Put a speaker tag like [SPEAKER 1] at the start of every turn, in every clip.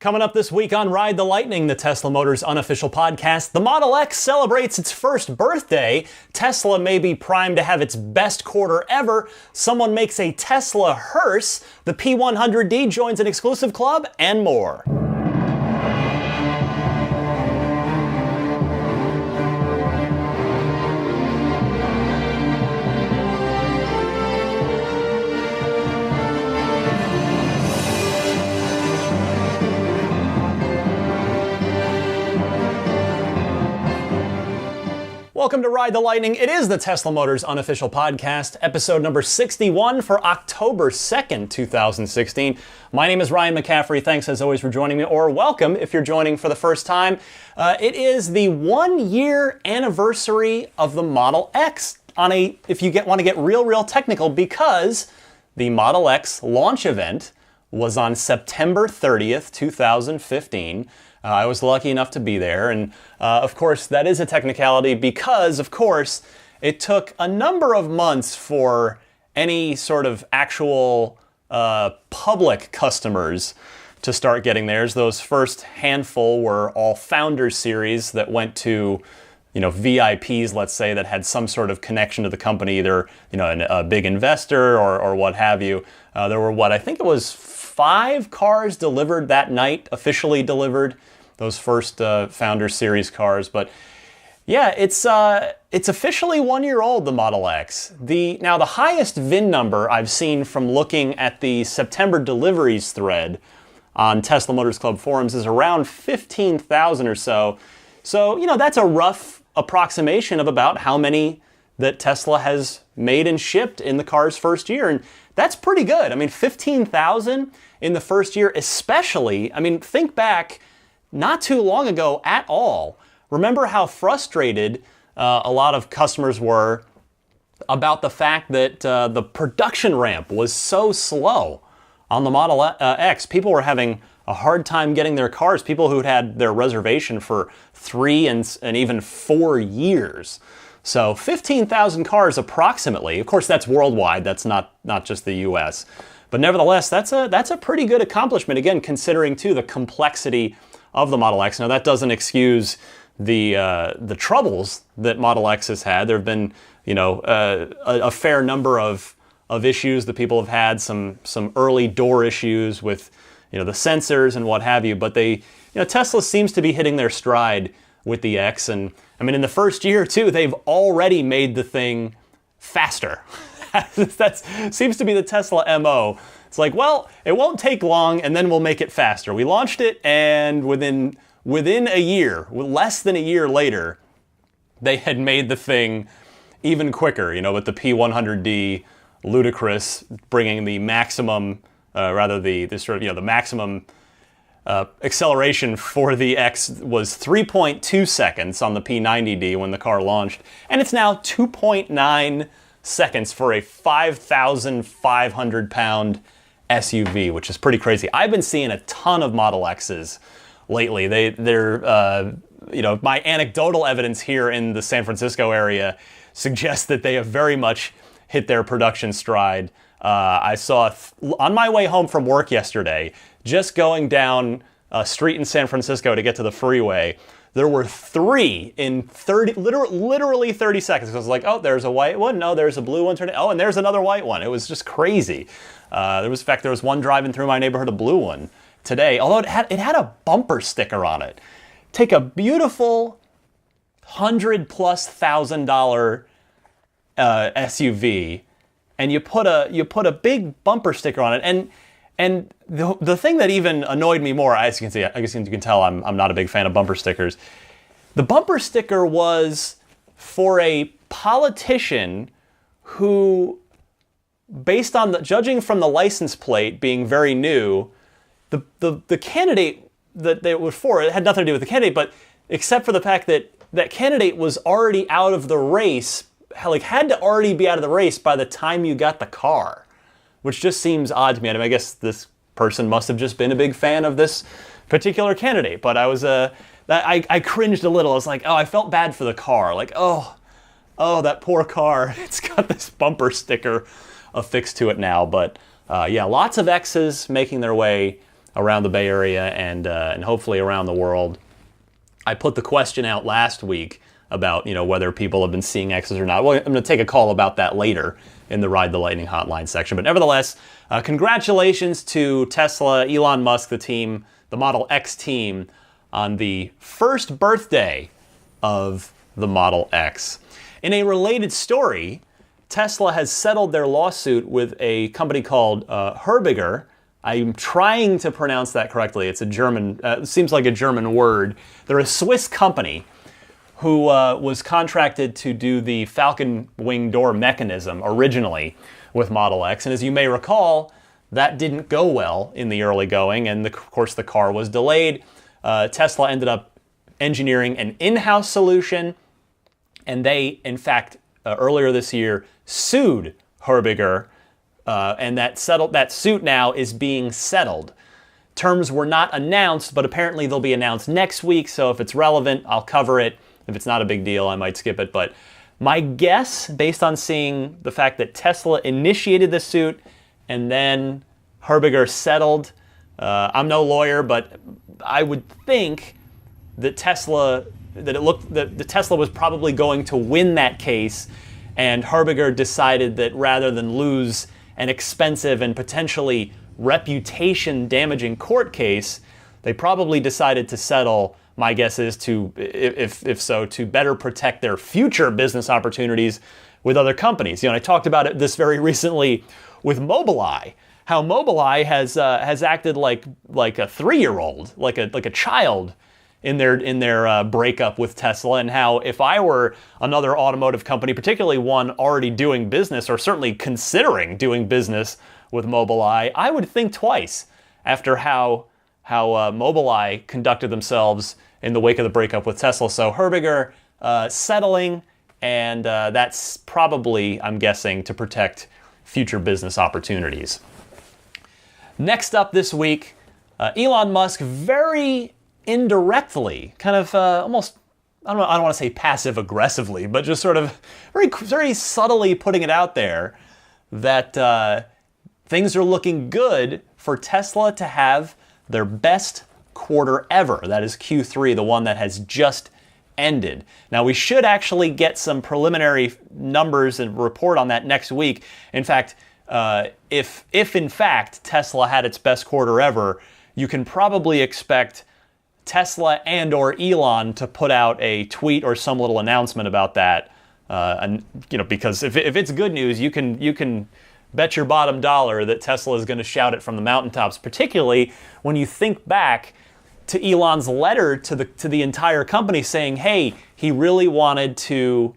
[SPEAKER 1] Coming up this week on Ride the Lightning, the Tesla Motors unofficial podcast, the Model X celebrates its first birthday. Tesla may be primed to have its best quarter ever. Someone makes a Tesla hearse. The P100D joins an exclusive club, and more. Welcome to Ride the Lightning. It is the Tesla Motors unofficial podcast, episode number 61 for October 2nd, 2016. My name is Ryan McCaffrey. Thanks as always for joining me, or welcome if you're joining for the first time. It is the 1-year anniversary of the Model X if you want to get real technical, because the Model X launch event was on September 30th, 2015. I was lucky enough to be there, and of course that is a technicality because, of course, it took a number of months for any sort of actual public customers to start getting theirs. Those first handful were all Founders Series that went to, VIPs, let's say, that had some sort of connection to the company, either, a big investor or what have you. There were I think it was 5 cars delivered that night, officially delivered, those first Founders Series cars. But yeah, it's officially 1 year old, the Model X. Now the highest VIN number I've seen from looking at the September deliveries thread on Tesla Motors Club forums is around 15,000 or so. So, that's a rough approximation of about how many that Tesla has made and shipped in the car's first year. And that's pretty good. I mean, 15,000 in the first year, especially, think back not too long ago at all. Remember how frustrated a lot of customers were about the fact that the production ramp was so slow on the Model X. People were having a hard time getting their cars, people who'd had their reservation for 3 and even 4 years. So 15,000 cars approximately. Of course, that's worldwide. That's not just the US. But nevertheless, that's a pretty good accomplishment, again, considering too the complexity of the Model X. Now, that doesn't excuse the troubles that Model X has had. There have been, a fair number of issues that people have had, some early door issues with, the sensors and what have you. But Tesla seems to be hitting their stride with the X. And in the first year too, they've already made the thing faster. That seems to be the Tesla MO. It's like, well, it won't take long, and then we'll make it faster. We launched it, and within a year, less than a year later, they had made the thing even quicker. With the P100D, ludicrous, bringing the maximum, the maximum acceleration for the X was 3.2 seconds on the P90D when the car launched, and it's now 2.9 seconds for a 5,500 pound SUV, which is pretty crazy. I've been seeing a ton of Model X's lately. They're my anecdotal evidence here in the San Francisco area suggests that they have very much hit their production stride. I saw on my way home from work yesterday, just going down a street in San Francisco to get to the freeway, there were 3 in literally 30 seconds. I was like, oh, there's a white one. No, there's a blue one. Oh, and there's another white one. It was just crazy. There was one driving through my neighborhood, a blue one today. Although it had a bumper sticker on it. Take a beautiful $100,000+ SUV, and you put a big bumper sticker on it. And the thing that even annoyed me more, as you can see, I guess you can tell I'm not a big fan of bumper stickers. The bumper sticker was for a politician who, based on judging from the license plate being very new, the candidate that they were for, it had nothing to do with the candidate, but except for the fact that that candidate was already out of the race, had to already be out of the race by the time you got the car, which just seems odd to me. I guess this person must have just been a big fan of this particular candidate, but I cringed a little. I was like, oh, I felt bad for the car. Like, oh, that poor car. It's got this bumper sticker affixed to it now. But yeah, lots of X's making their way around the Bay Area and hopefully around the world. I put the question out last week about whether people have been seeing X's or not. Well, I'm going to take a call about that later in the Ride the Lightning hotline section. But nevertheless, congratulations to Tesla, Elon Musk, the team, the Model X team, on the first birthday of the Model X. In a related story, Tesla has settled their lawsuit with a company called Herbiger. I'm trying to pronounce that correctly. It's a German, seems like a German word. They're a Swiss company who was contracted to do the Falcon wing door mechanism originally with Model X. And as you may recall, that didn't go well in the early going, and of course the car was delayed. Tesla ended up engineering an in-house solution, and they, in fact, earlier this year, sued Herbiger, and that suit now is being settled. Terms were not announced, but apparently they'll be announced next week, so if it's relevant, I'll cover it. If it's not a big deal, I might skip it. But my guess, based on seeing the fact that Tesla initiated the suit and then Herbiger settled, I'm no lawyer, but I would think that the Tesla was probably going to win that case, and Herbiger decided that rather than lose an expensive and potentially reputation-damaging court case, they probably decided to settle. My guess is to better protect their future business opportunities with other companies. And I talked about this very recently with Mobileye. How Mobileye has acted like a 3-year-old, like a child in their breakup with Tesla, and how if I were another automotive company, particularly one already doing business or certainly considering doing business with Mobileye, I would think twice after how Mobileye conducted themselves in the wake of the breakup with Tesla. So Herbiger settling, and that's probably, I'm guessing, to protect future business opportunities. Next up this week, Elon Musk very indirectly, kind of almost, I don't want to say passive aggressively, but just sort of very, very subtly putting it out there that things are looking good for Tesla to have their best quarter ever. That is Q3, the one that has just ended. Now, we should actually get some preliminary numbers and report on that next week. In fact, if in fact Tesla had its best quarter ever, you can probably expect Tesla and or Elon to put out a tweet or some little announcement about that. Because if it's good news, you can bet your bottom dollar that Tesla is going to shout it from the mountaintops, particularly when you think back to Elon's letter to the entire company saying, hey, he really wanted to,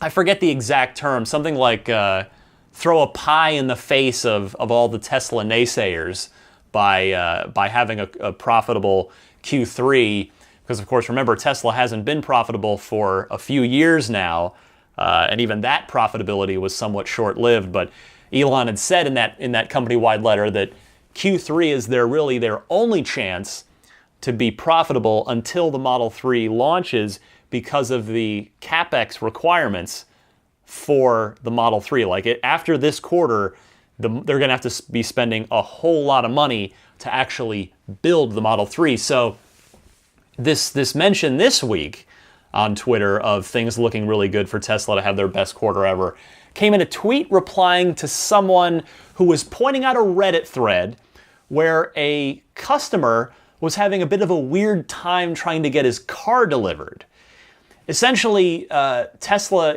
[SPEAKER 1] I forget the exact term, something like throw a pie in the face of all the Tesla naysayers by having a profitable Q3. Because, of course, remember, Tesla hasn't been profitable for a few years now, and even that profitability was somewhat short-lived. But Elon had said in that company-wide letter that Q3 is their only chance to be profitable until the Model 3 launches because of the CapEx requirements for the Model 3. After this quarter, they're going to have to be spending a whole lot of money to actually build the Model 3. So this mention this week on Twitter of things looking really good for Tesla to have their best quarter ever came in a tweet replying to someone who was pointing out a Reddit thread where a customer was having a bit of a weird time trying to get his car delivered. Essentially,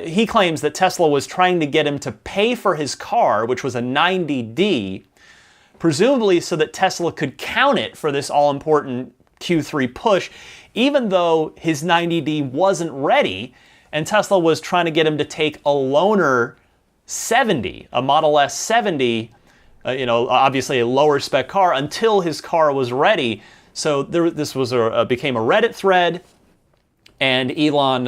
[SPEAKER 1] he claims that Tesla was trying to get him to pay for his car, which was a 90D, presumably so that Tesla could count it for this all-important Q3 push, even though his 90D wasn't ready, and Tesla was trying to get him to take a loaner 70, a Model S 70, obviously a lower spec car, until his car was ready. So this was became a Reddit thread, and Elon,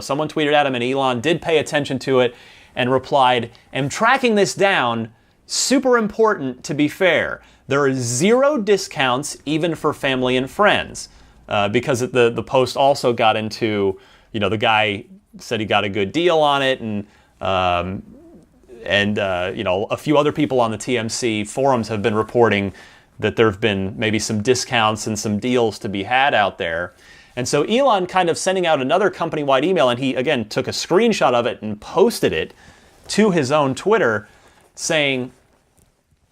[SPEAKER 1] someone tweeted at him, and Elon did pay attention to it and replied, "I'm tracking this down. Super important, to be fair. There are 0 discounts even for family and friends," because the post also got into, the guy said he got a good deal on it, and a few other people on the TMC forums have been reporting that there have been maybe some discounts and some deals to be had out there. And so Elon kind of sending out another company-wide email, and he, again, took a screenshot of it and posted it to his own Twitter saying,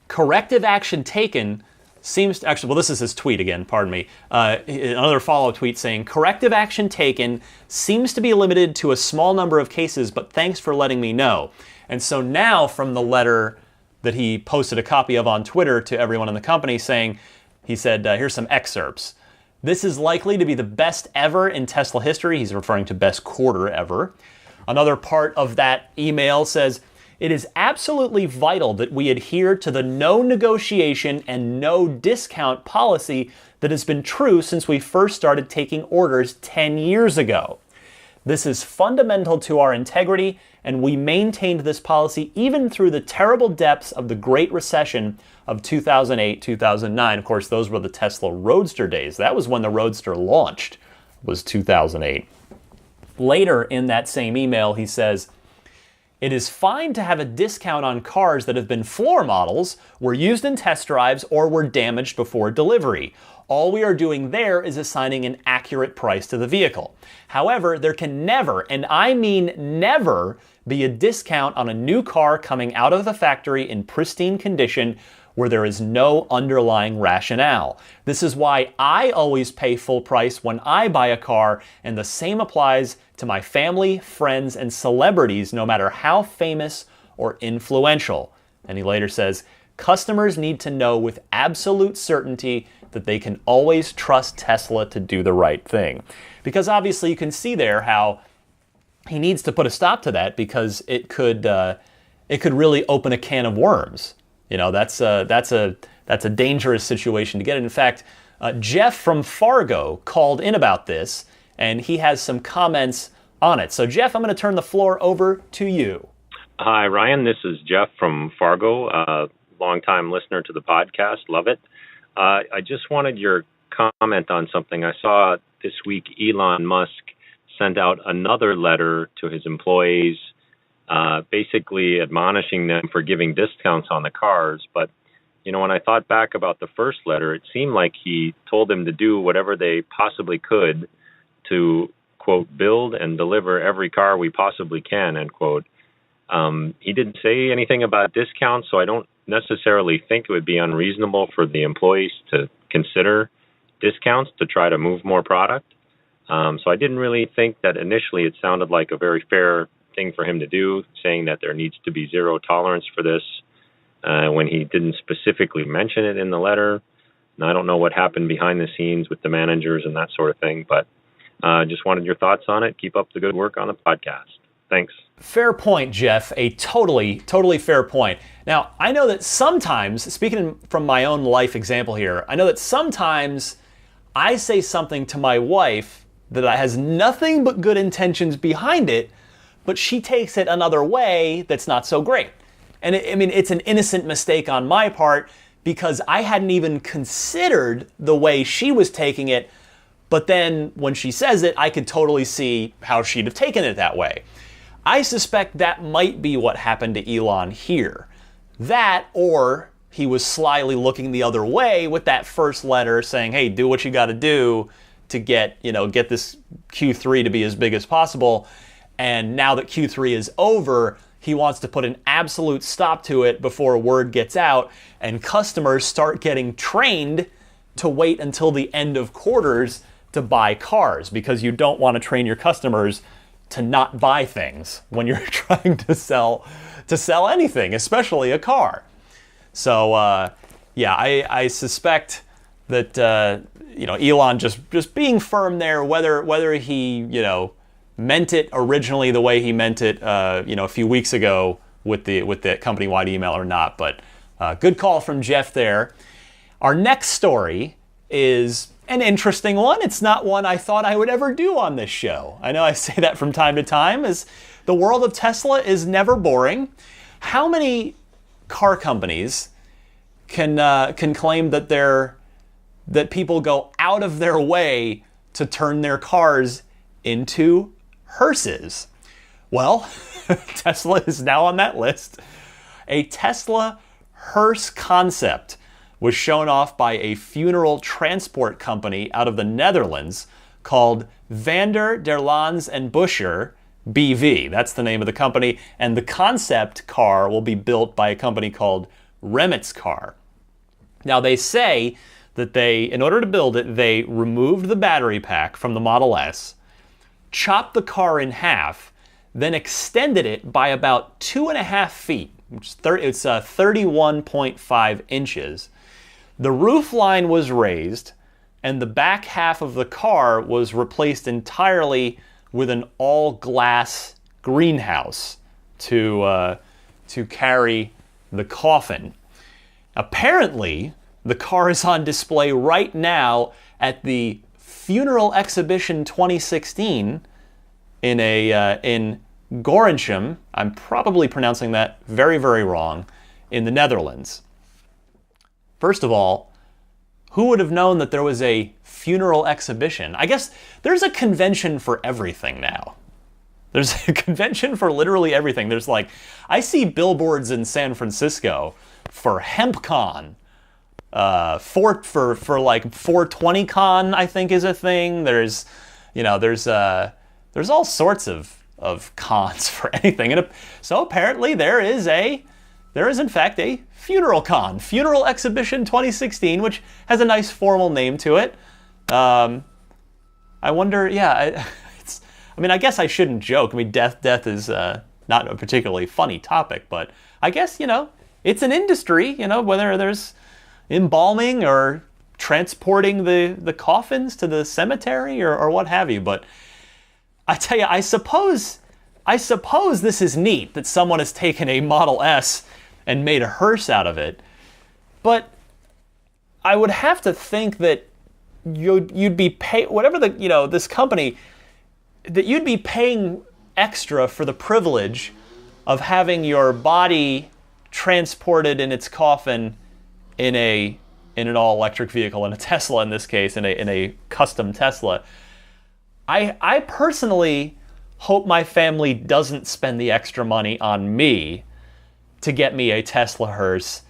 [SPEAKER 1] corrective action taken seems to, actually, well, this is his tweet again, pardon me. Another follow-up tweet saying, corrective action taken seems to be limited to a small number of cases, but thanks for letting me know. And so now from the letter that he posted a copy of on Twitter to everyone in the company saying, he said, here's some excerpts. This is likely to be the best ever in Tesla history. He's referring to best quarter ever. Another part of that email says, it is absolutely vital that we adhere to the no negotiation and no discount policy that has been true since we first started taking orders 10 years ago. This is fundamental to our integrity, and we maintained this policy even through the terrible depths of the Great Recession of 2008, 2009. Of course, those were the Tesla Roadster days. That was when the Roadster launched, was 2008. Later in that same email, he says, it is fine to have a discount on cars that have been floor models, were used in test drives, or were damaged before delivery. All we are doing there is assigning an accurate price to the vehicle. However, there can never, and I mean never, be a discount on a new car coming out of the factory in pristine condition where there is no underlying rationale. This is why I always pay full price when I buy a car, and the same applies to my family, friends, and celebrities, no matter how famous or influential. And he later says, customers need to know with absolute certainty that they can always trust Tesla to do the right thing. Because obviously you can see there how he needs to put a stop to that, because it could really open a can of worms. You know, that's a dangerous situation to get in. In fact, Jeff from Fargo called in about this, and he has some comments on it. So Jeff, I'm going to turn the floor over to you.
[SPEAKER 2] Hi, Ryan. This is Jeff from Fargo, longtime listener to the podcast. Love it. I just wanted your comment on something. I saw this week Elon Musk sent out another letter to his employees, basically admonishing them for giving discounts on the cars. But, you know, when I thought back about the first letter, it seemed like he told them to do whatever they possibly could to, quote, build and deliver every car we possibly can, end quote. He didn't say anything about discounts, so I don't necessarily think it would be unreasonable for the employees to consider discounts to try to move more product. So I didn't really think that initially it sounded like a very fair thing for him to do, saying that there needs to be zero tolerance for this when he didn't specifically mention it in the letter. And I don't know what happened behind the scenes with the managers and that sort of thing, but just wanted your thoughts on it. Keep up the good work on the podcast. Thanks.
[SPEAKER 1] Fair point, Jeff. A totally fair point. Now, I know that sometimes, speaking from my own life example here, I know that sometimes I say something to my wife that has nothing but good intentions behind it, but she takes it another way that's not so great. And it's an innocent mistake on my part because I hadn't even considered the way she was taking it, but then when she says it, I could totally see how she'd have taken it that way. I suspect that might be what happened to Elon here. That, or he was slyly looking the other way with that first letter saying, hey, do what you got to do to get this Q3 to be as big as possible. And now that Q3 is over, he wants to put an absolute stop to it before word gets out and customers start getting trained to wait until the end of quarters to buy cars, because you don't want to train your customers to not buy things when you're trying to sell anything, especially a car. So I suspect that Elon just being firm there, whether he meant it originally the way he meant it a few weeks ago with the company-wide email or not. But good call from Jeff there. Our next story is an interesting one. It's not one I thought I would ever do on this show. I know I say that from time to time, as the world of Tesla is never boring. How many car companies can claim that people go out of their way to turn their cars into hearses? Well, Tesla is now on that list. A Tesla hearse concept was shown off by a funeral transport company out of the Netherlands called Vander der Lands and Buscher BV. That's the name of the company. And the concept car will be built by a company called Remitz Car. Now they say that in order to build it, they removed the battery pack from the Model S, chopped the car in half, then extended it by about 2.5 feet, which it's 31.5 inches. The roof line was raised, and the back half of the car was replaced entirely with an all-glass greenhouse to carry the coffin. Apparently, the car is on display right now at the Funeral Exhibition 2016 in Gorinchem. I'm probably pronouncing that very, very wrong, in the Netherlands. First of all, who would have known that there was a funeral exhibition? I guess there's a convention for everything now. There's a convention for literally everything. There's I see billboards in San Francisco for HempCon, for 420Con, I think is a thing. There's all sorts of cons for anything. And so apparently there is in fact a funeral con, Funeral Exhibition 2016, which has a nice formal name to it. I wonder, I guess I shouldn't joke. I mean, death is not a particularly funny topic, but I guess, it's an industry, whether there's embalming or transporting the coffins to the cemetery or what have you. But I tell you, I suppose this is neat that someone has taken a Model S and made a hearse out of it. But I would have to think that you'd be paying, whatever this company, that you'd be paying extra for the privilege of having your body transported in its coffin in an all-electric vehicle, in a Tesla in this case, in a custom Tesla. I personally hope my family doesn't spend the extra money on me to get me a Tesla hearse.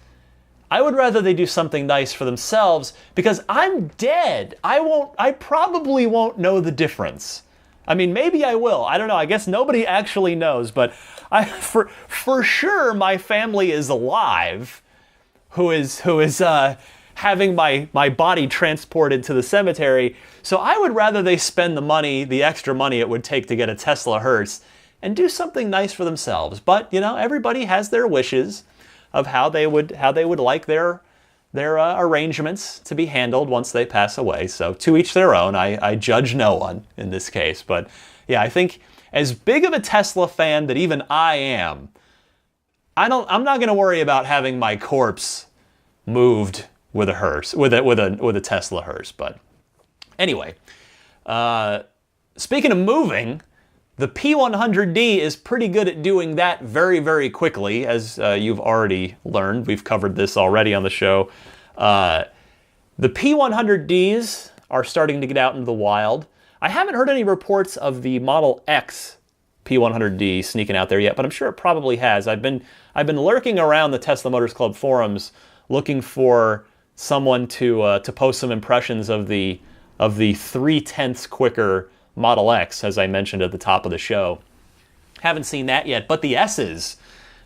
[SPEAKER 1] I would rather they do something nice for themselves, because I'm dead. I probably won't know the difference. I mean, maybe I will. I don't know. I guess nobody actually knows, but for sure my family is alive who is having my body transported to the cemetery. So I would rather they spend the extra money it would take to get a Tesla hearse and do something nice for themselves. But, everybody has their wishes of how they would like their arrangements to be handled once they pass away. So to each their own. I judge no one in this case. But yeah, I think as big of a Tesla fan that even I am, I'm not going to worry about having my corpse moved with a hearse, with a Tesla hearse. But anyway, speaking of moving, the P100D is pretty good at doing that very, very quickly, as you've already learned. We've covered this already on the show. The P100Ds are starting to get out into the wild. I haven't heard any reports of the Model X P100D sneaking out there yet, but I'm sure it probably has. I've been lurking around the Tesla Motors Club forums looking for someone to post some impressions of the 0.3 quicker Model X, as I mentioned at the top of the show. Haven't seen that yet, but the S's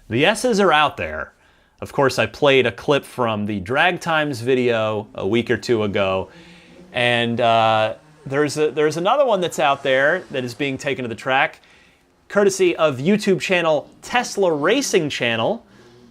[SPEAKER 1] are out there. Of course, I played a clip from the Drag Times video a week or two ago, and there's another one that's out there that is being taken to the track, courtesy of YouTube channel Tesla Racing Channel.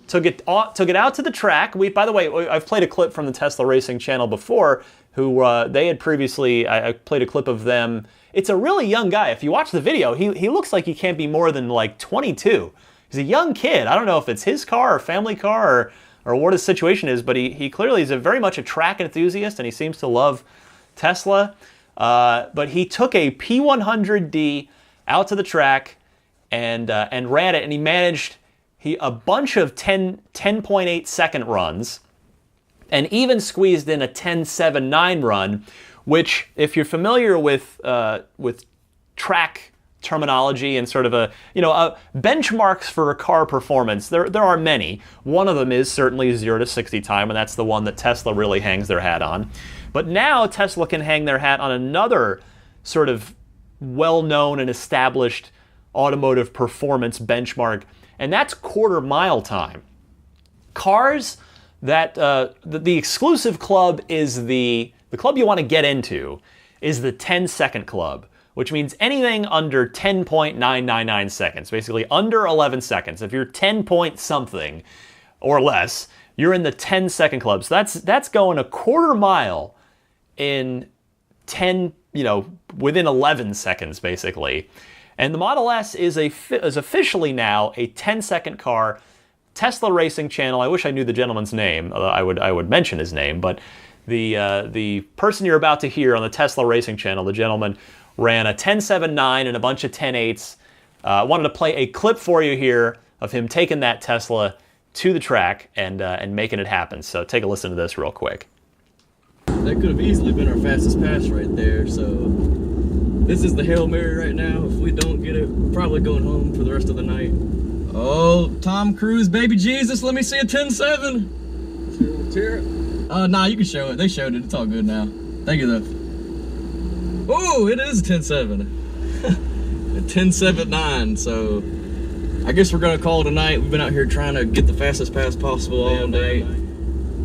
[SPEAKER 1] Took it out to the track. By the way, I've played a clip from the Tesla Racing Channel before, who they had previously, I played a clip of them. It's a really young guy. If you watch the video, he looks like he can't be more than 22. He's a young kid. I don't know if it's his car or family car or what his situation is, but he clearly is very much a track enthusiast, and he seems to love Tesla. But he took a P100D out to the track and ran it, and he managed a bunch of 10.8 second runs, and even squeezed in a 10.79 run, which, if you're familiar with track terminology and sort of benchmarks for a car performance. There are many. One of them is certainly 0 to 60 time, and that's the one that Tesla really hangs their hat on. But now Tesla can hang their hat on another sort of well-known and established automotive performance benchmark, and that's quarter mile time. Cars that the exclusive club is the club you want to get into is the 10-second club, which means anything under 10.999 seconds, basically under 11 seconds. If you're 10 point something or less, you're in the 10-second club. So that's going a quarter mile in 10, within 11 seconds, basically. And the Model S is officially now a 10-second car. Tesla Racing Channel, I wish I knew the gentleman's name. I would mention his name, but the person you're about to hear on the Tesla Racing Channel, the gentleman ran a 10.79 and a bunch of 10.8s. I wanted to play a clip for you here of him taking that Tesla to the track and making it happen. So take a listen to this real quick.
[SPEAKER 3] That could have easily been our fastest pass right there, so this is the Hail Mary right now. If we don't get it, probably going home for the rest of the night. Oh, Tom Cruise, baby Jesus, let me see a 10.7. Cheer it. Nah, you can show it. They showed it. It's all good now. Thank you, though. Oh, it is a 10.7. A 10.79, so I guess we're going to call it a night. We've been out here trying to get the fastest pass possible all day.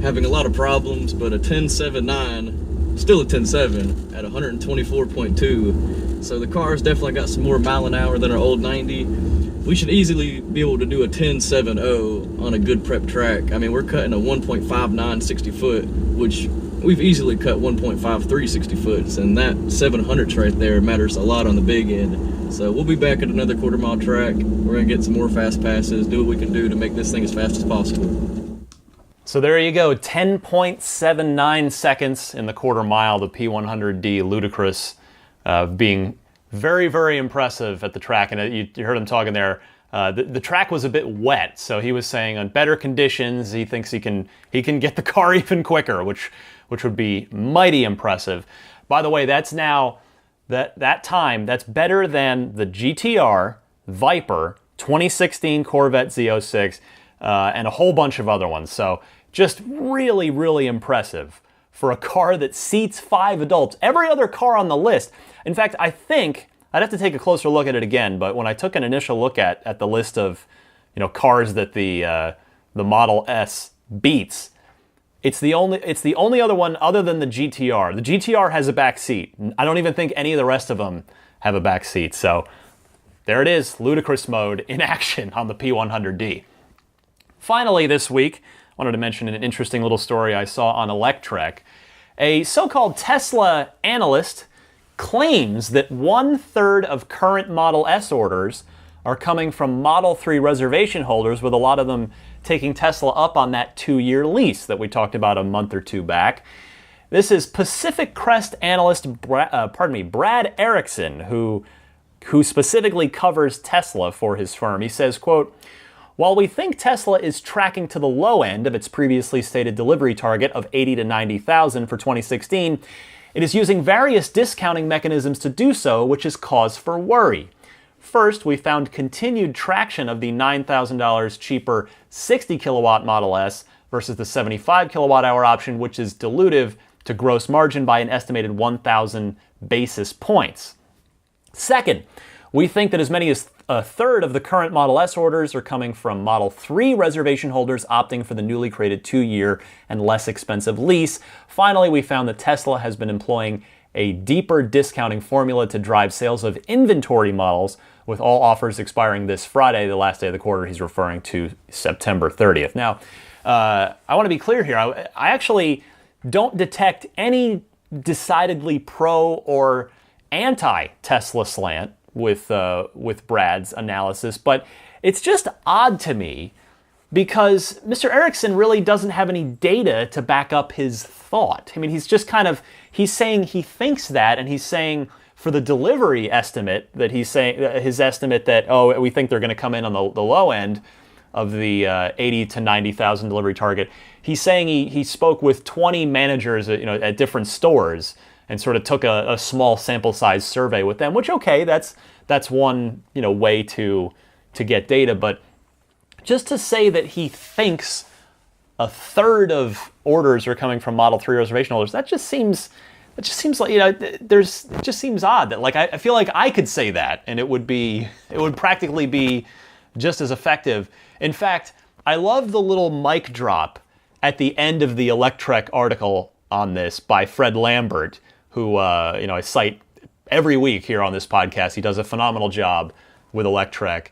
[SPEAKER 3] Having a lot of problems, but a 10.79, still a 10.7 at 124.2. So the car's definitely got some more mile an hour than our old 90. We should easily be able to do a 10.70 on a good prep track. I mean, we're cutting a 1.59 60 foot, which we've easily cut 1.53 60 foots, and that 700s right there matters a lot on the big end. So we'll be back at another quarter mile track. We're gonna get some more fast passes, do what we can do to make this thing as fast as possible.
[SPEAKER 1] So there you go, 10.79 seconds in the quarter mile, the P100D Ludicrous being very, very impressive at the track. And you heard him talking there. The track was a bit wet, so he was saying on better conditions, he thinks he can get the car even quicker, which would be mighty impressive. By the way, that's now that time, that's better than the GTR, Viper, 2016 Corvette Z06, and a whole bunch of other ones. So just really, really impressive for a car that seats 5 adults. Every other car on the list, in fact, I think, I'd have to take a closer look at it again, but when I took an initial look at the list of cars that the Model S beats, it's the only other one other than the GTR. The GTR has a back seat. I don't even think any of the rest of them have a back seat. So there it is, ludicrous mode in action on the P100D. Finally this week, I wanted to mention an interesting little story I saw on Electrek. A so-called Tesla analyst claims that 1/3 of current Model S orders are coming from Model 3 reservation holders, with a lot of them taking Tesla up on that 2-year lease that we talked about a month or two back. This is Pacific Crest analyst Brad Erickson, who specifically covers Tesla for his firm. He says, quote, "While we think Tesla is tracking to the low end of its previously stated delivery target of 80 to 90,000 for 2016, it is using various discounting mechanisms to do so, which is cause for worry. First, we found continued traction of the $9,000 cheaper 60 kilowatt Model S versus the 75 kilowatt hour option, which is dilutive to gross margin by an estimated 1,000 basis points. Second, we think that as many as 1/3 of the current Model S orders are coming from Model 3 reservation holders opting for the newly created 2-year and less expensive lease. Finally, we found that Tesla has been employing a deeper discounting formula to drive sales of inventory models, with all offers expiring this Friday, the last day of the quarter. He's referring to September 30th. Now, I want to be clear here. I actually don't detect any decidedly pro or anti-Tesla slant with Brad's analysis, but it's just odd to me because Mr. Erickson really doesn't have any data to back up his thought. I mean, he's just he's saying he thinks that, and he's saying for the delivery estimate that he's saying his estimate that, oh, we think they're going to come in on the low end of the 80 to 90,000 delivery target. He's saying he spoke with 20 managers at different stores and sort of took a small sample size survey with them, which, okay, that's one, way to get data. But just to say that he thinks a third of orders are coming from Model 3 reservation holders, it just seems like, it just seems odd that, like, I feel like I could say that and it would practically be just as effective. In fact, I love the little mic drop at the end of the Electrek article on this by Fred Lambert, who I cite every week here on this podcast. He does a phenomenal job with Electrek.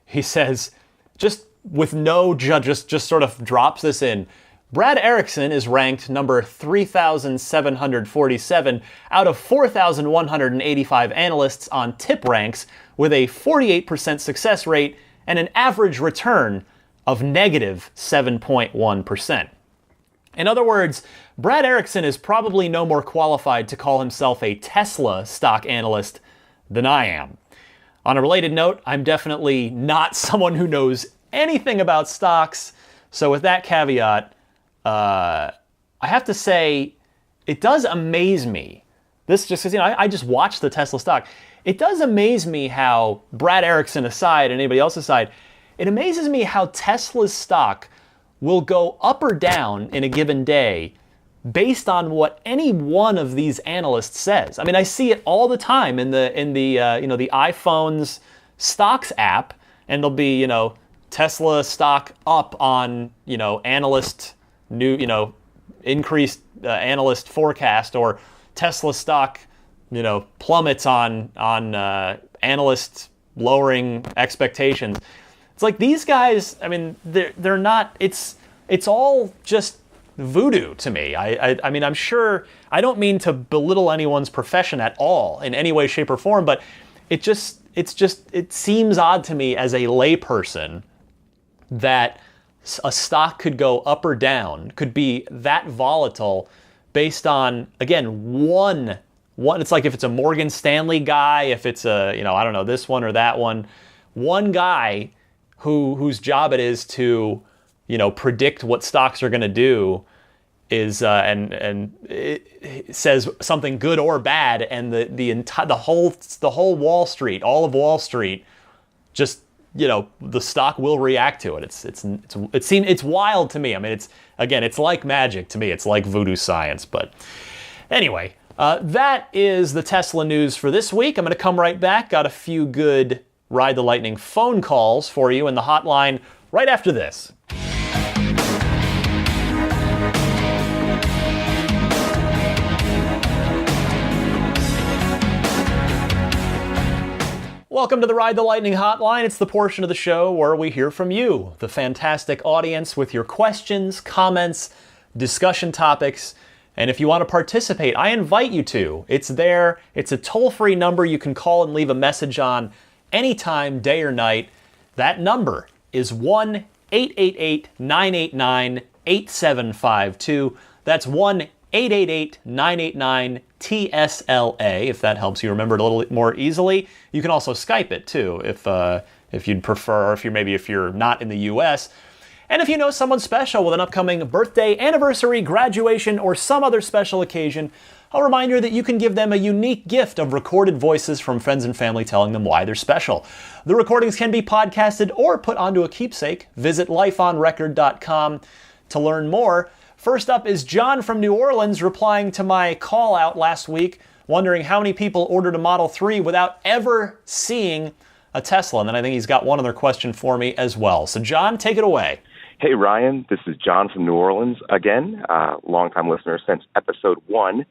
[SPEAKER 1] He says, just with no judge, just sort of drops this in. Brad Erickson is ranked number 3,747 out of 4,185 analysts on tip ranks with a 48% success rate and an average return of negative 7.1%. In other words, Brad Erickson is probably no more qualified to call himself a Tesla stock analyst than I am. On a related note, I'm definitely not someone who knows anything about stocks. So with that caveat, I have to say, it does amaze me. This just because, I just watched the Tesla stock. It does amaze me how, Brad Erickson aside and anybody else aside, it amazes me how Tesla's stock will go up or down in a given day based on what any one of these analysts says. I mean, I see it all the time in the iPhone's stocks app, and there'll be, Tesla stock up on, analyst new, increased analyst forecast, or Tesla stock, plummets on analyst lowering expectations. It's like these guys, I mean, they're not, it's all just voodoo to me. I mean, I'm sure, I don't mean to belittle anyone's profession at all in any way, shape, or form, but it seems odd to me as a layperson that a stock could go up or down, could be that volatile based on, again, one. It's like if it's a Morgan Stanley guy, if it's a, I don't know, this one or that one guy whose job it is to, predict what stocks are going to do is and it says something good or bad, and the whole Wall Street, all of Wall Street, just, the stock will react to it. It's wild to me. I mean, it's like magic to me. It's like voodoo science. But anyway, that is the Tesla news for this week. I'm going to come right back. Got a few good Ride the Lightning phone calls for you in the hotline right after this. Welcome to the Ride the Lightning hotline. It's the portion of the show where we hear from you, the fantastic audience, with your questions, comments, discussion topics. And if you want to participate, I invite you to. It's there. It's a toll-free number you can call and leave a message on anytime, day or night. That number is 1-888-989-8752. That's 1-888-989-TSLA, if that helps you remember it a little more easily. You can also Skype it too, if you'd prefer, if you're not in the US. And if you know someone special with an upcoming birthday, anniversary, graduation, or some other special occasion, a reminder that you can give them a unique gift of recorded voices from friends and family telling them why they're special. The recordings can be podcasted or put onto a keepsake. Visit lifeonrecord.com to learn more. First up is John from New Orleans replying to my call out last week, wondering how many people ordered a Model 3 without ever seeing a Tesla. And then I think he's got one other question for me as well. So John, take it away.
[SPEAKER 4] Hey, Ryan, this is John from New Orleans again, longtime listener since episode 1.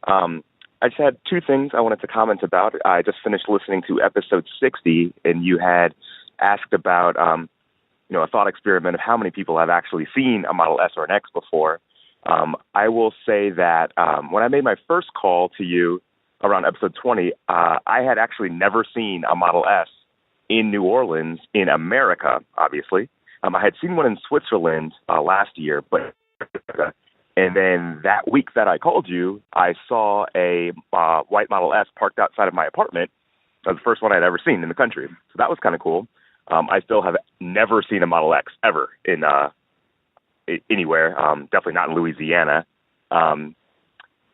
[SPEAKER 4] I just had two things I wanted to comment about. I just finished listening to episode 60, and you had asked about, a thought experiment of how many people have actually seen a Model S or an X before. I will say that when I made my first call to you around episode 20, I had actually never seen a Model S in New Orleans, in America, obviously. I had seen one in Switzerland last year, and then that week that I called you, I saw a white Model S parked outside of my apartment. That was the first one I'd ever seen in the country. So that was kind of cool. I still have never seen a Model X ever in anywhere, definitely not in Louisiana.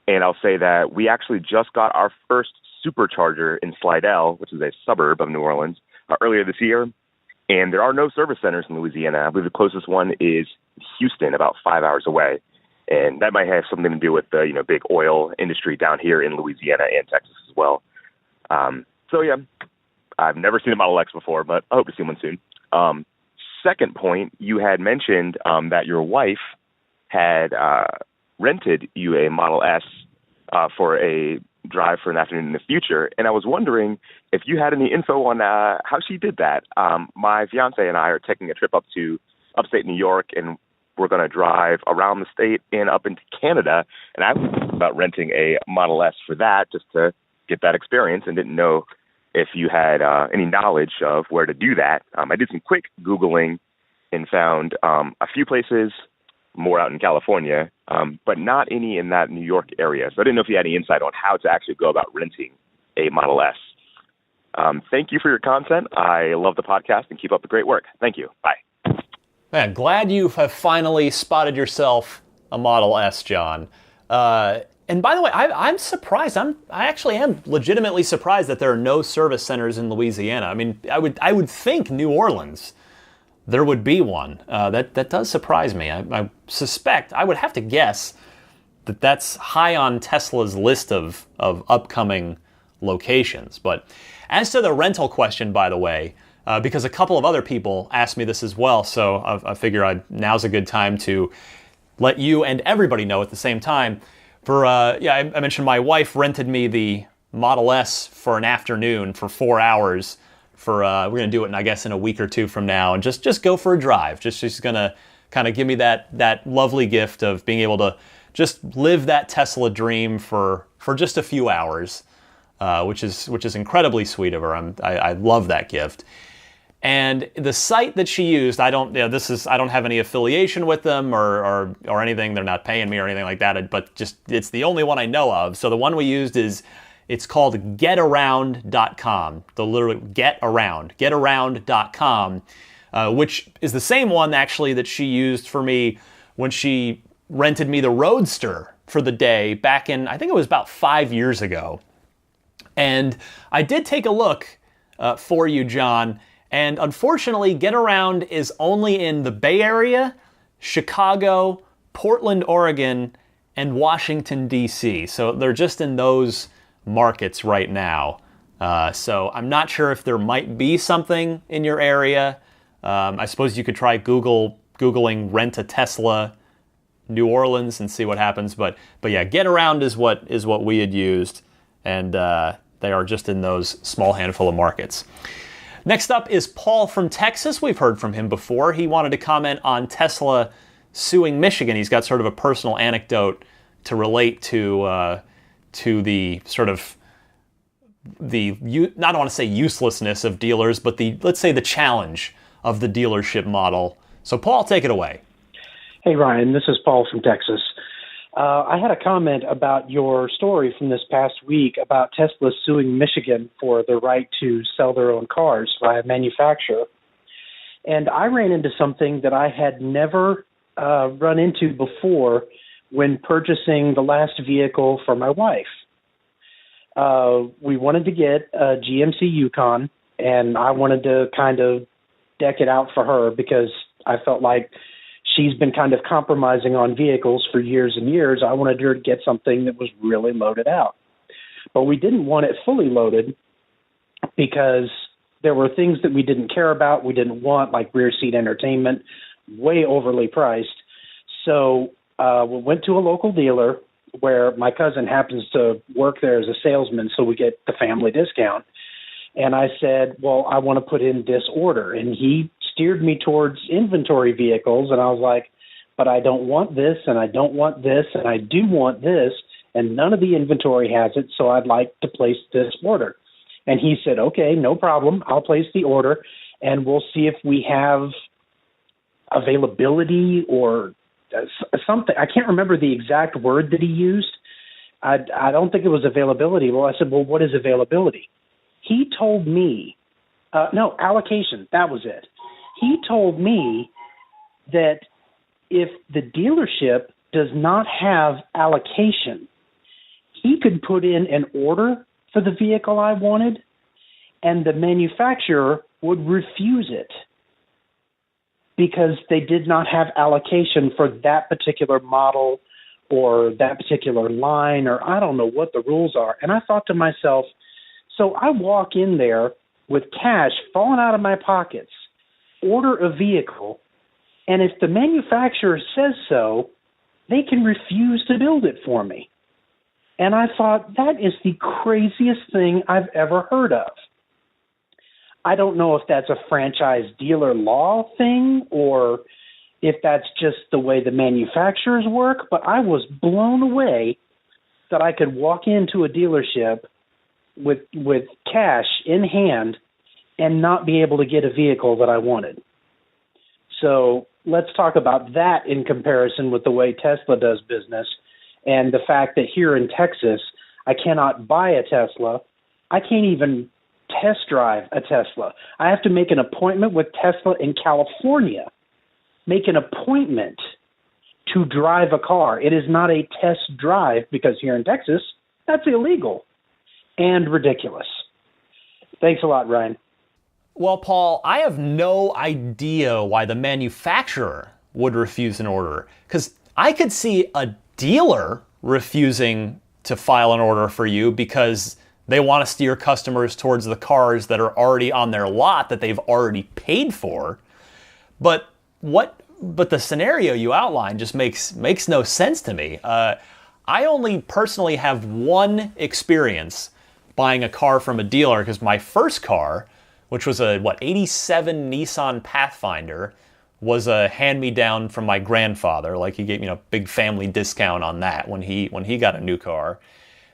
[SPEAKER 4] And I'll say that we actually just got our first supercharger in Slidell, which is a suburb of New Orleans, earlier this year. And there are no service centers in Louisiana. I believe the closest one is Houston, about 5 hours away. And that might have something to do with the big oil industry down here in Louisiana and Texas as well. So yeah, I've never seen a Model X before, but I hope to see one soon. Second point, you had mentioned that your wife had rented you a Model S for a drive for an afternoon in the future, and I was wondering if you had any info on how she did that. My fiance and I are taking a trip up to upstate New York, and we're going to drive around the state and up into Canada, and I was thinking about renting a Model S for that just to get that experience, and didn't know if you had any knowledge of where to do that. I did some quick Googling and found a few places, more out in California, but not any in that New York area. So I didn't know if you had any insight on how to actually go about renting a Model S. Thank you for your content. I love the podcast and keep up the great work. Thank you. Bye.
[SPEAKER 1] Man, glad you have finally spotted yourself a Model S, John. And by the way, I'm surprised. I actually am legitimately surprised that there are no service centers in Louisiana. I mean, I would think New Orleans there would be one. That does surprise me. I suspect, I would have to guess that that's high on Tesla's list of upcoming locations. But as to the rental question, by the way, because a couple of other people asked me this as well, so I figure now's a good time to let you and everybody know at the same time. I mentioned my wife rented me the Model S for an afternoon for 4 hours. We're going to do it, I guess, in a week or two from now, and just go for a drive. She's going to kind of give me that lovely gift of being able to just live that Tesla dream for just a few hours, which is incredibly sweet of her. I love that gift. And the site that she used, I don't have any affiliation with them or anything. They're not paying me or anything like that. But just it's the only one I know of. So the one we used it's called getaround.com. The literally getaround.com, which is the same one actually that she used for me when she rented me the Roadster for the day back in, I think it was about 5 years ago. And I did take a look for you, John. And unfortunately, Getaround is only in the Bay Area, Chicago, Portland, Oregon, and Washington, D.C. So they're just in those markets right now. So I'm not sure if there might be something in your area. I suppose you could try Googling rent a Tesla New Orleans and see what happens. But yeah, Getaround is what we had used. And they are just in those small handful of markets. Next up is Paul from Texas. We've heard from him before. He wanted to comment on Tesla suing Michigan. He's got sort of a personal anecdote to relate to the sort of I don't want to say uselessness of dealers, but let's say the challenge of the dealership model. So Paul, take it away.
[SPEAKER 5] Hey Ryan, this is Paul from Texas. I had a comment about your story from this past week about Tesla suing Michigan for the right to sell their own cars via manufacturer. And I ran into something that I had never run into before when purchasing the last vehicle for my wife. We wanted to get a GMC Yukon, and I wanted to kind of deck it out for her because I felt like she's been kind of compromising on vehicles for years and years. I wanted her to get something that was really loaded out. But we didn't want it fully loaded because there were things that we didn't care about, we didn't want, like rear seat entertainment, way overly priced. So we went to a local dealer where my cousin happens to work there as a salesman, so we get the family discount. And I said, well, I want to put in this order. And he steered me towards inventory vehicles, and I was like, but I don't want this, and I don't want this, and I do want this, and none of the inventory has it, so I'd like to place this order. And he said, okay, no problem. I'll place the order, and we'll see if we have availability or something. I can't remember the exact word that he used. I don't think it was availability. Well, I said, well, what is availability? He told me, no, allocation, that was it. He told me that if the dealership does not have allocation, he could put in an order for the vehicle I wanted, and the manufacturer would refuse it because they did not have allocation for that particular model or that particular line, or I don't know what the rules are. And I thought to myself, so I walk in there with cash falling out of my pockets, order a vehicle, and if the manufacturer says so, they can refuse to build it for me. And I thought, that is the craziest thing I've ever heard of. I don't know if that's a franchise dealer law thing or if that's just the way the manufacturers work, but I was blown away that I could walk into a dealership with cash in hand and not be able to get a vehicle that I wanted. So let's talk about that in comparison with the way Tesla does business and the fact that here in Texas, I cannot buy a Tesla. I can't even test drive a Tesla. I have to make an appointment with Tesla in California, make an appointment to drive a car. It is not a test drive because here in Texas, that's illegal and ridiculous. Thanks a lot, Ryan.
[SPEAKER 1] Well, Paul, I have no idea why the manufacturer would refuse an order, because I could see a dealer refusing to file an order for you because they want to steer customers towards the cars that are already on their lot that they've already paid for. But the scenario you outlined just makes no sense to me. I only personally have one experience buying a car from a dealer, because my first car, which was a 87 Nissan Pathfinder, was a hand-me-down from my grandfather. Like, he gave me a big family discount on that when he got a new car.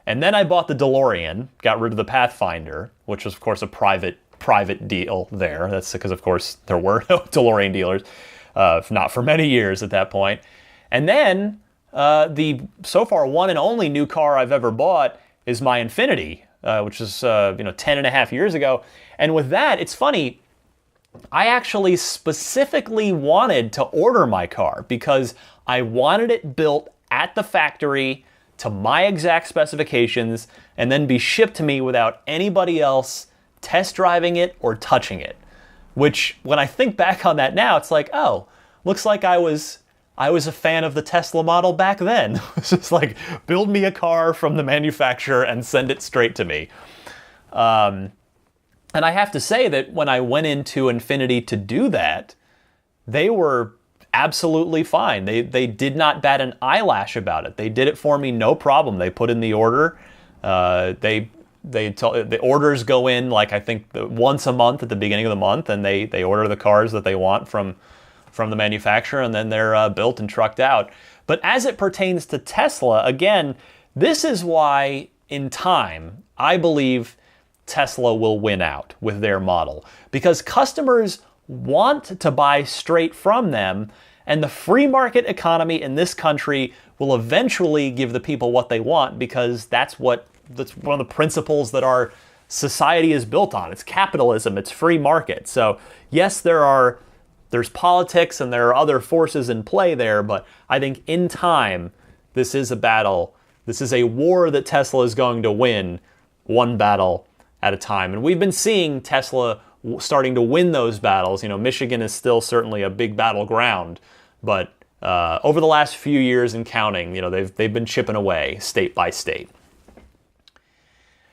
[SPEAKER 1] And then I bought the DeLorean, got rid of the Pathfinder, which was, of course, a private deal there. That's because, of course, there were no DeLorean dealers, not for many years at that point. And then the so far one and only new car I've ever bought is my Infiniti, which is 10 and a half years ago. And with that, it's funny, I actually specifically wanted to order my car because I wanted it built at the factory to my exact specifications and then be shipped to me without anybody else test driving it or touching it. Which, when I think back on that now, it's like, oh, looks like I was a fan of the Tesla model back then. It's just like, build me a car from the manufacturer and send it straight to me. And I have to say that when I went into Infiniti to do that, they were absolutely fine. They did not bat an eyelash about it. They did it for me, no problem. They put in the order. The orders go in, like, I think once a month at the beginning of the month, and they order the cars that they want from the manufacturer, and then they're built and trucked out. But as it pertains to Tesla, again, this is why in time I believe Tesla will win out with their model, because customers want to buy straight from them, and the free market economy in this country will eventually give the people what they want, because that's one of the principles that our society is built on. It's capitalism, it's free market. So yes, there's politics and there are other forces in play there, but I think in time, this is a battle. This is a war that Tesla is going to win, one battle at a time. And we've been seeing Tesla starting to win those battles. Michigan is still certainly a big battleground, but over the last few years and counting, they've been chipping away state by state.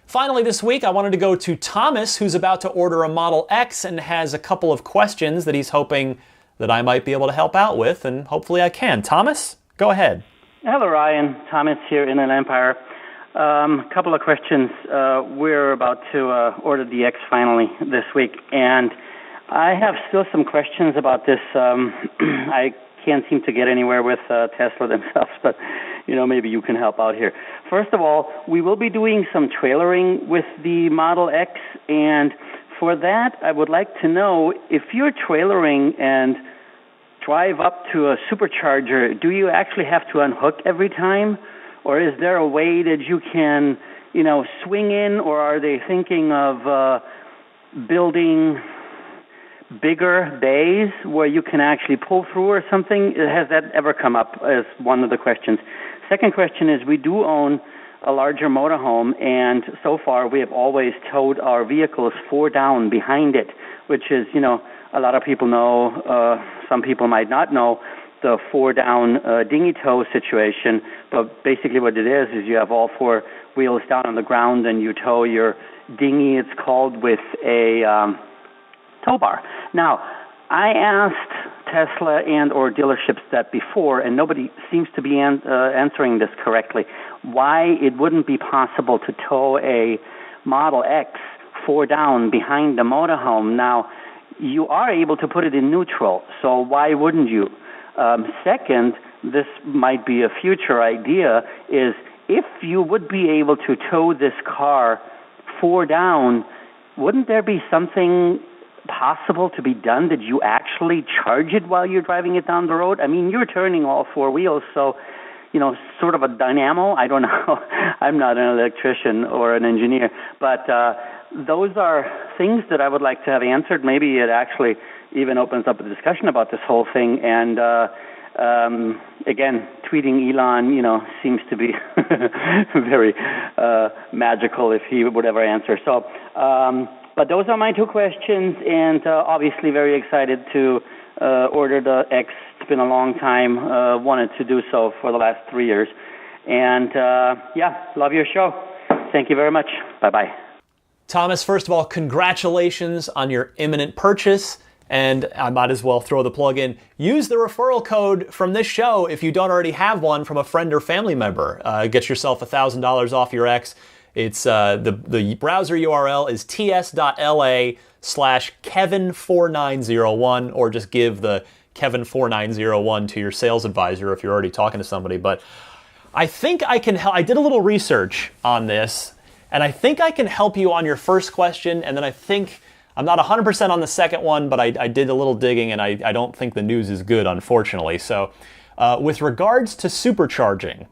[SPEAKER 1] Finally this week, I wanted to go to Thomas, who's about to order a Model X and has a couple of questions that he's hoping that I might be able to help out with, and hopefully I can. Thomas, go ahead.
[SPEAKER 6] Hello, Ryan. Thomas here in Inland Empire. Couple of questions. We're about to order the X finally this week, and I have still some questions about this. I can't seem to get anywhere with Tesla themselves, but maybe you can help out here. First of all, we will be doing some trailering with the Model X, and for that, I would like to know if you're trailering and drive up to a supercharger, do you actually have to unhook every time? Or is there a way that you can, swing in, or are they thinking of building bigger bays where you can actually pull through or something? Has that ever come up as one of the questions? Second question is, we do own a larger motorhome, and so far we have always towed our vehicles 4 down behind it, which is, a lot of people know, some people might not know, the 4 down dinghy tow situation. But basically what it is you have all 4 wheels down on the ground and you tow your dinghy, it's called, with a tow bar. Now, I asked Tesla and or dealerships that before, and nobody seems to be answering this correctly, why it wouldn't be possible to tow a Model X 4 down behind the motorhome. Now, you are able to put it in neutral, so why wouldn't you? Second, this might be a future idea, is if you would be able to tow this car 4 down, wouldn't there be something possible to be done? Did you actually charge it while you're driving it down the road? I mean, you're turning all 4 wheels, so, sort of a dynamo. I don't know. I'm not an electrician or an engineer, but those are things that I would like to have answered. Maybe it actually even opens up a discussion about this whole thing. And again, tweeting Elon, seems to be very magical if he would ever answer. So, but those are my 2 questions, and obviously very excited to order the X. It's been a long time, wanted to do so for the last 3 years. And love your show. Thank you very much. Bye-bye.
[SPEAKER 1] Thomas, first of all, congratulations on your imminent purchase. And I might as well throw the plug in. Use the referral code from this show if you don't already have one from a friend or family member. Get yourself $1,000 off your X. It's the browser URL is ts.la/Kevin4901, or just give the Kevin4901 to your sales advisor if you're already talking to somebody. But I think I can help. I did a little research on this, and I think I can help you on your first question, and then I think I'm not 100% on the second one, but I did a little digging, and I don't think the news is good, unfortunately. So with regards to supercharging,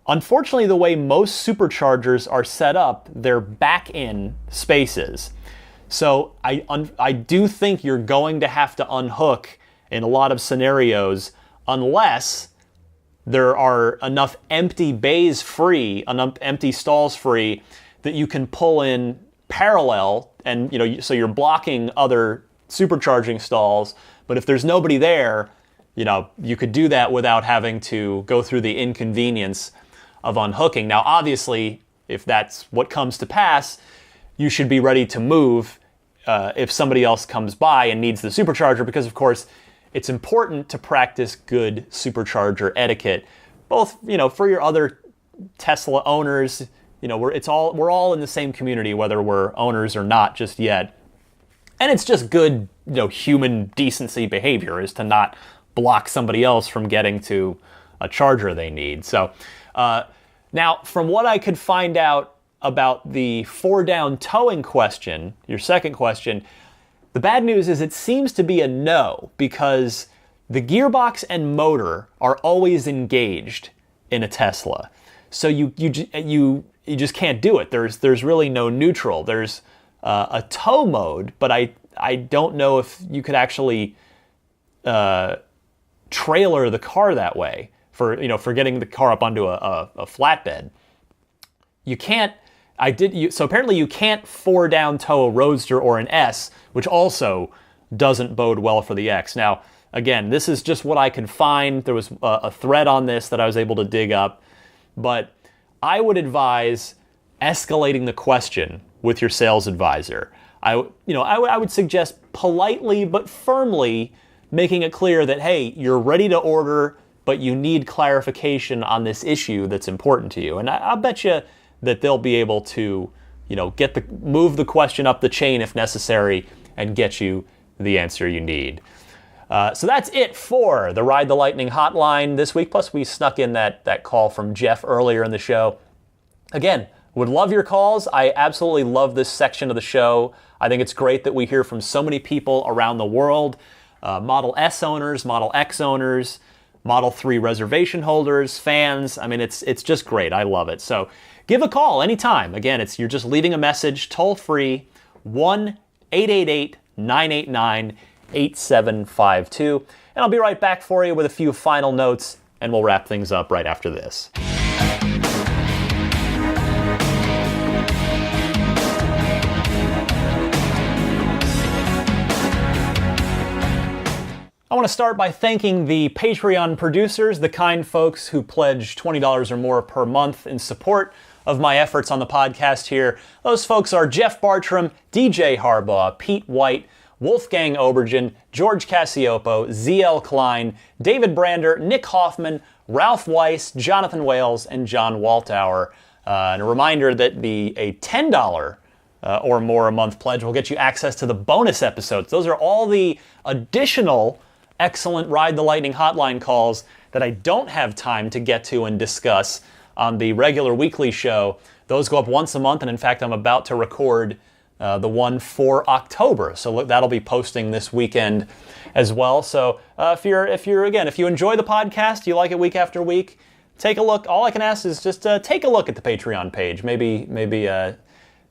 [SPEAKER 1] unfortunately, the way most superchargers are set up, they're back-in spaces. So I do think you're going to have to unhook in a lot of scenarios unless there are enough empty bays free, enough empty stalls free that you can pull in parallel, and so you're blocking other supercharging stalls. But if there's nobody there, you could do that without having to go through the inconvenience of unhooking. Now, obviously, if that's what comes to pass, you should be ready to move if somebody else comes by and needs the supercharger, because of course it's important to practice good supercharger etiquette, both for your other Tesla owners. We're all in the same community, whether we're owners or not just yet. And it's just good, human decency behavior is to not block somebody else from getting to a charger they need. So now, from what I could find out about the 4 down towing question, your second question, the bad news is it seems to be a no, because the gearbox and motor are always engaged in a Tesla. So you just can't do it. There's really no neutral. There's a tow mode, but I don't know if you could actually trailer the car that way for getting the car up onto a flatbed. You can't. So apparently you can't 4 down tow a Roadster or an S, which also doesn't bode well for the X. Now, again, this is just what I could find. There was a thread on this that I was able to dig up, but I would advise escalating the question with your sales advisor. I would suggest politely but firmly making it clear that, hey, you're ready to order, but you need clarification on this issue that's important to you. And I'll bet you that they'll be able to, move the question up the chain if necessary and get you the answer you need. So that's it for the Ride the Lightning hotline this week. Plus, we snuck in that call from Jeff earlier in the show. Again, would love your calls. I absolutely love this section of the show. I think it's great that we hear from so many people around the world. Model S owners, Model X owners, Model 3 reservation holders, fans. I mean, it's just great. I love it. So give a call anytime. Again, you're just leaving a message, toll free, 1-888-989-8752. And I'll be right back for you with a few final notes, and we'll wrap things up right after this. I want to start by thanking the Patreon producers, the kind folks who pledge $20 or more per month in support of my efforts on the podcast here. Those folks are Jeff Bartram, DJ Harbaugh, Pete White, Wolfgang Obergen, George Cassiopo, ZL Klein, David Brander, Nick Hoffman, Ralph Weiss, Jonathan Wales, and John Waltauer. And a reminder that a $10 or more a month pledge will get you access to the bonus episodes. Those are all the additional excellent Ride the Lightning hotline calls that I don't have time to get to and discuss on the regular weekly show. Those go up once a month, and in fact, I'm about to record the one for October. So that'll be posting this weekend as well. So if you enjoy the podcast, you like it week after week, take a look. All I can ask is just take a look at the Patreon page. Maybe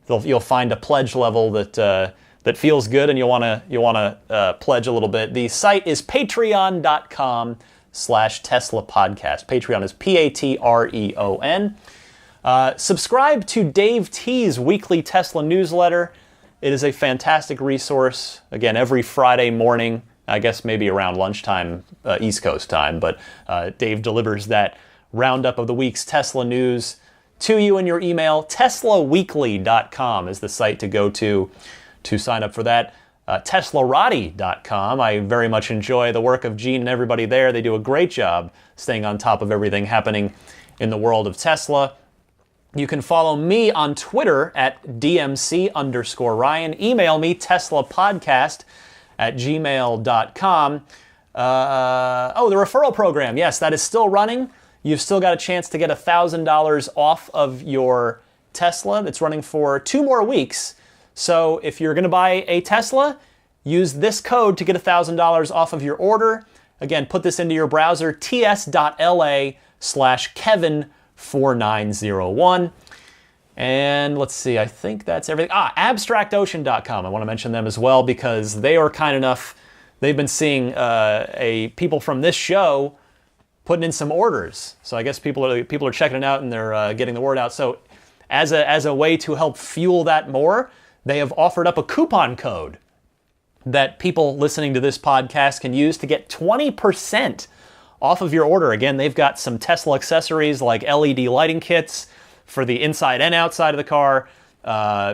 [SPEAKER 1] you'll find a pledge level that feels good, and you'll want to pledge a little bit. The site is patreon.com/Tesla Podcast. Patreon is Patreon. Subscribe to Dave T's weekly Tesla newsletter. It is a fantastic resource. Again, every Friday morning, I guess maybe around lunchtime, East Coast time, but Dave delivers that roundup of the week's Tesla news to you in your email. TeslaWeekly.com is the site to go to sign up for that. TeslaRati.com. I very much enjoy the work of Gene and everybody there. They do a great job staying on top of everything happening in the world of Tesla. You can follow me on Twitter at DMC_Ryan. Email me, TeslaPodcast@gmail.com. The referral program. Yes, that is still running. You've still got a chance to get $1,000 off of your Tesla. It's running for 2 more weeks. So if you're going to buy a Tesla, use this code to get $1,000 off of your order. Again, put this into your browser, ts.la/Kevin4901. And let's see, I think that's everything. AbstractOcean.com. I want to mention them as well because they are kind enough. They've been seeing people from this show putting in some orders. So I guess people are checking it out and they're getting the word out. So as a way to help fuel that more, they have offered up a coupon code that people listening to this podcast can use to get 20% off of your order. Again, they've got some Tesla accessories like LED lighting kits for the inside and outside of the car,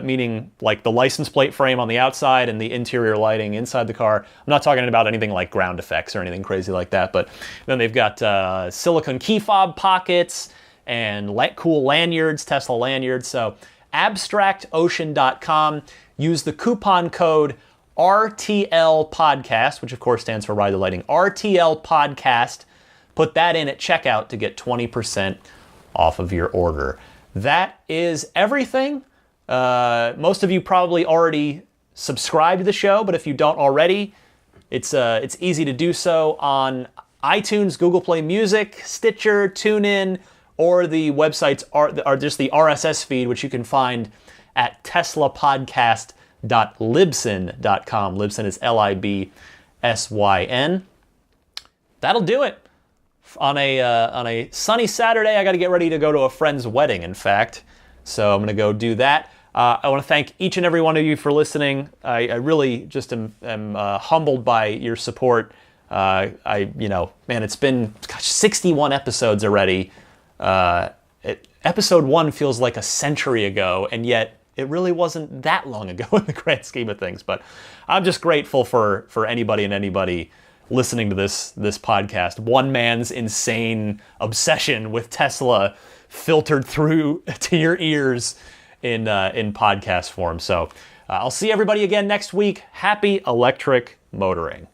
[SPEAKER 1] meaning like the license plate frame on the outside and the interior lighting inside the car. I'm not talking about anything like ground effects or anything crazy like that, but then they've got silicone key fob pockets and cool lanyards, Tesla lanyards. So abstractocean.com. Use the coupon code RTL Podcast, which of course stands for Ride the Lightning, RTL Podcast. Put that in at checkout to get 20% off of your order. That is everything. Most of you probably already subscribe to the show, but if you don't already, it's easy to do so on iTunes, Google Play Music, Stitcher, TuneIn, or the websites are just the RSS feed, which you can find at teslapodcast.libsyn.com. Libsyn is Libsyn. That'll do it. On a sunny Saturday, I got to get ready to go to a friend's wedding, in fact. So I'm going to go do that. I want to thank each and every one of you for listening. I really just am humbled by your support. It's been 61 episodes already. Episode 1 feels like a century ago, and yet it really wasn't that long ago in the grand scheme of things. But I'm just grateful for anybody and anybody listening to this podcast. One man's insane obsession with Tesla filtered through to your ears in podcast form. So I'll see everybody again next week. Happy electric motoring.